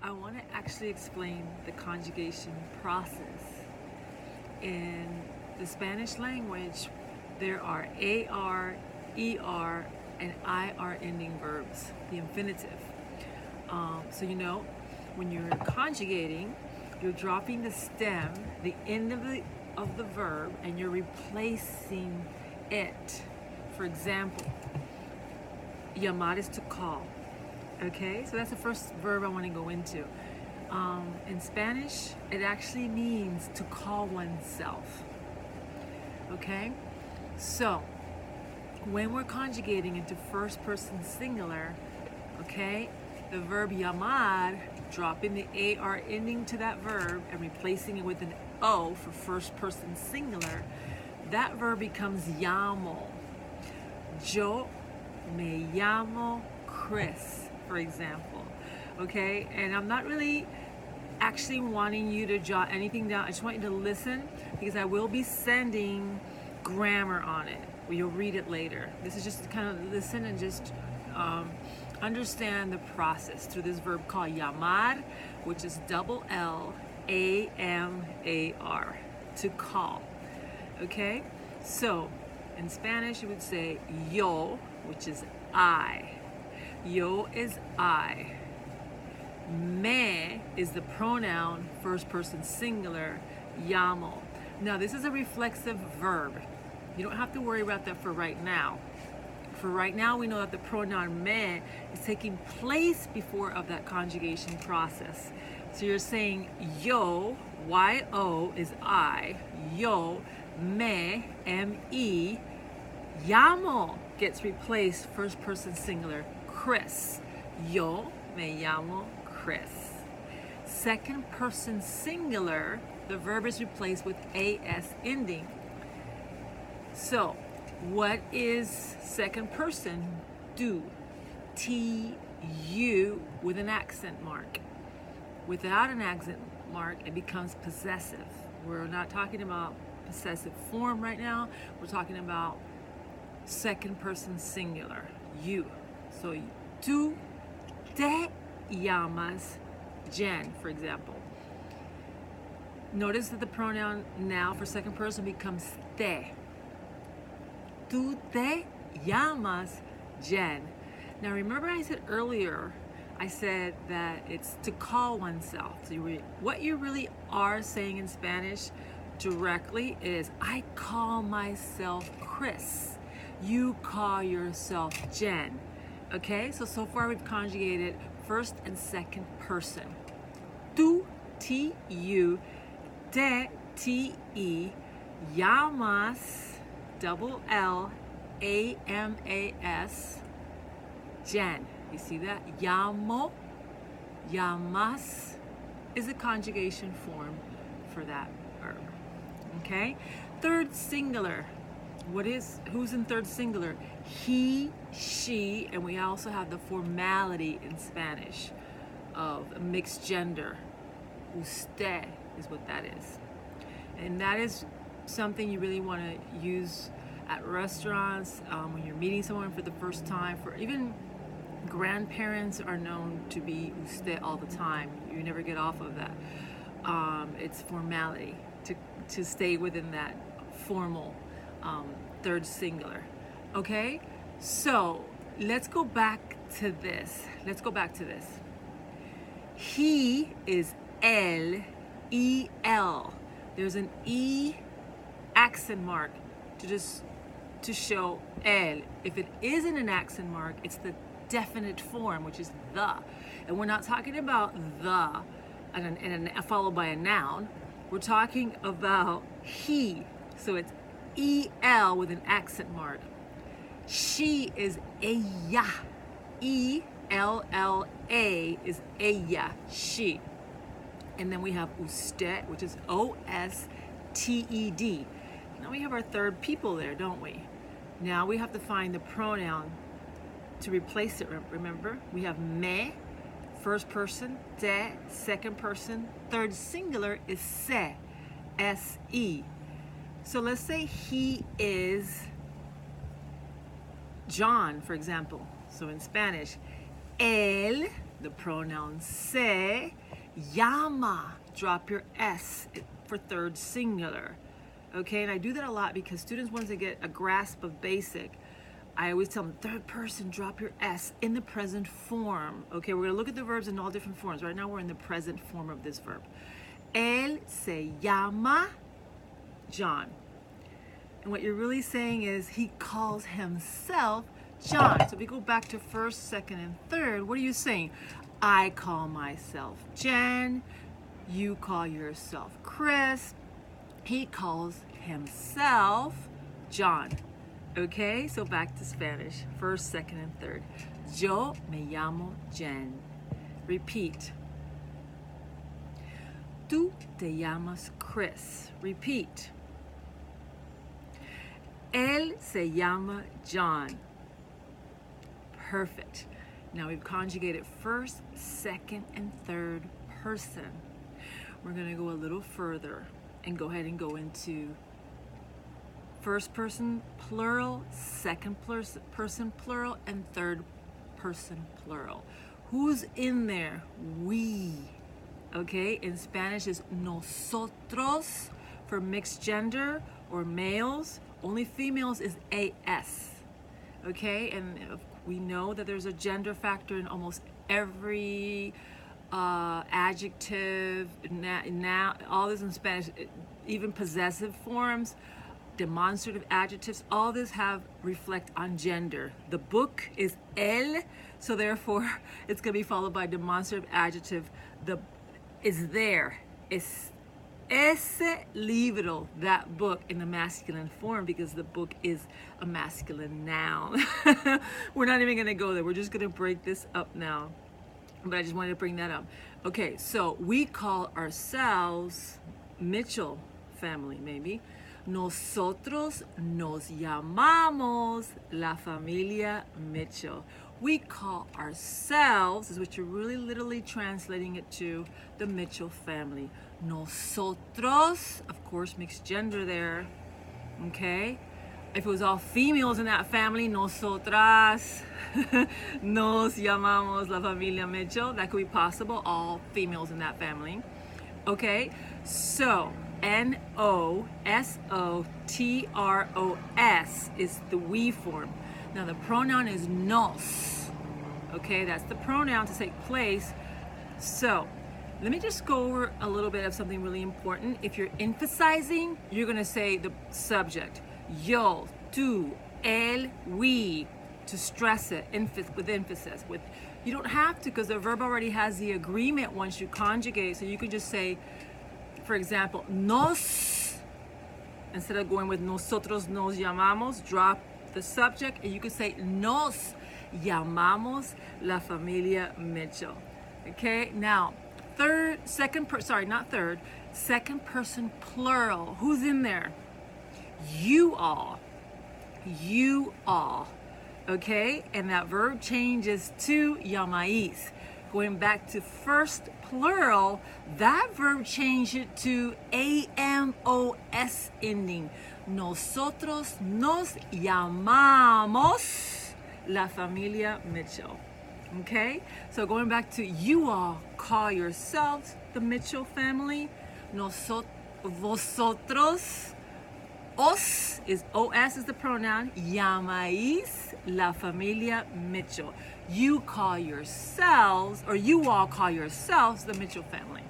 I want to actually explain the conjugation process. In the Spanish language, there are AR, ER, and IR ending verbs, the infinitive. So when you're conjugating, you're dropping the stem, the end of the verb, and you're replacing it. For example, llamar is to call. Okay, so that's the first verb I want to go into. In Spanish, it actually means to call oneself. Okay, so when we're conjugating into first person singular, okay, the verb llamar, dropping the AR ending to that verb and replacing it with an O for first person singular, that verb becomes llamo. Yo me llamo Chris, for example. Okay, and I'm not really actually wanting you to jot anything down. I just want you to listen, because I will be sending grammar on it. You'll read it later. This is just to kind of listen and just understand the process through this verb called llamar, which is double L-A-M-A-R, to call. Okay, so in Spanish you would say yo, which is I. Yo is I. Me is the pronoun first person singular, llamo. Now this is a reflexive verb. You don't have to worry about that for right now. For right now, we know that the pronoun me is taking place before of that conjugation process. So you're saying yo, Y-O is I, yo, me, M-E, llamo gets replaced first person singular, Chris. Yo me llamo Chris. Second person singular, the verb is replaced with AS ending. So, what is second person? Do. T-U with an accent mark. Without an accent mark, it becomes possessive. We're not talking about possessive form right now. We're talking about second person singular. You. So, tú te llamas Jen, for example. Notice that the pronoun now for second person becomes te. Tú te llamas Jen. Now remember I said earlier, I said that it's to call oneself. So what you really are saying in Spanish directly is, I call myself Chris. You call yourself Jen. Okay, so far we've conjugated first and second person. Tú, T-U, te, T-E, llamas, double L-A-M-A-S, Jen. You see that? Llamo, llamas is a conjugation form for that verb. Okay? Third singular. Who's in third singular? He, she, and we also have the formality in Spanish of a mixed gender. Usted is what that is. And that is something you really want to use at restaurants, when you're meeting someone for the first time. For even grandparents are known to be usted all the time. You never get off of that. It's formality to stay within that formal third singular. Okay, so let's go back to this. He is L, E-L. There's an E accent mark to show el. If it isn't an accent mark, it's the definite form, which is the. And we're not talking about the and followed by a noun. We're talking about he. So it's E-L with an accent mark. She is ella. E-L-L-A is ella, she. And then we have usted, which is O-S-T-E-D. Now we have our third people there, don't we? Now we have to find the pronoun to replace it, remember? We have me, first person, te, second person, third singular is se, S-E. So let's say he is John, for example. So in Spanish, él The pronoun se llama. Drop your S for third singular. Okay, and I do that a lot because students, once they get a grasp of basic, I always tell them, third person, drop your S in the present form. Okay, we're gonna look at the verbs in all different forms. Right now we're in the present form of this verb. Él se llama John. And what you're really saying is he calls himself John. So if we go back to first, second, and third, what are you saying? I call myself Jen. You call yourself Chris. He calls himself John. Okay, so back to Spanish. First, second, and third. Yo me llamo Jen. Repeat. Tú te llamas Chris. Repeat. Él se llama John. Perfect. Now we've conjugated first, second, and third person. We're going to go a little further and go ahead and go into first person plural, second person plural, and third person plural. Who's in there? We. Okay, in Spanish is nosotros for mixed gender or males. Only females is AS. Okay, and we know that there's a gender factor in almost every adjective, now all this in Spanish, even possessive forms, demonstrative adjectives, all this reflect on gender. The book is el, so therefore it's going to be followed by demonstrative adjective. The is there. Es ese libro, that book, in the masculine form, because the book is a masculine noun. We're not even going to go there. We're just going to break this up now. But I just wanted to bring that up. Okay, so we call ourselves Mitchell family, maybe. Nosotros nos llamamos la familia Mitchell. We call ourselves, is what you're really literally translating it to, the Mitchell family. Nosotros, of course, mixed gender there, okay? If it was all females in that family, nosotras, nos llamamos la familia Mitchell, that could be possible, all females in that family, okay? So, N-O-S-O-T-R-O-S is the we form. Now the pronoun is nos, okay? That's the pronoun to take place. So let me just go over a little bit of something really important. If you're emphasizing, you're gonna say the subject. Yo, tú, él, we, to stress it with emphasis. You don't have to, because the verb already has the agreement once you conjugate, so you can just say, for example, nos, instead of going with nosotros nos llamamos, drop the subject, and you could say nos llamamos la familia Mitchell. Okay, now second person plural. Who's in there? You all. Okay, and that verb changes to llamais. Going back to first plural, that verb changed it to AMOS ending. Nosotros nos llamamos la familia Mitchell. Okay, so going back to you all call yourselves the Mitchell family. Vosotros, os is the pronoun. Llamais la familia Mitchell. You call yourselves, or you all call yourselves the Mitchell family.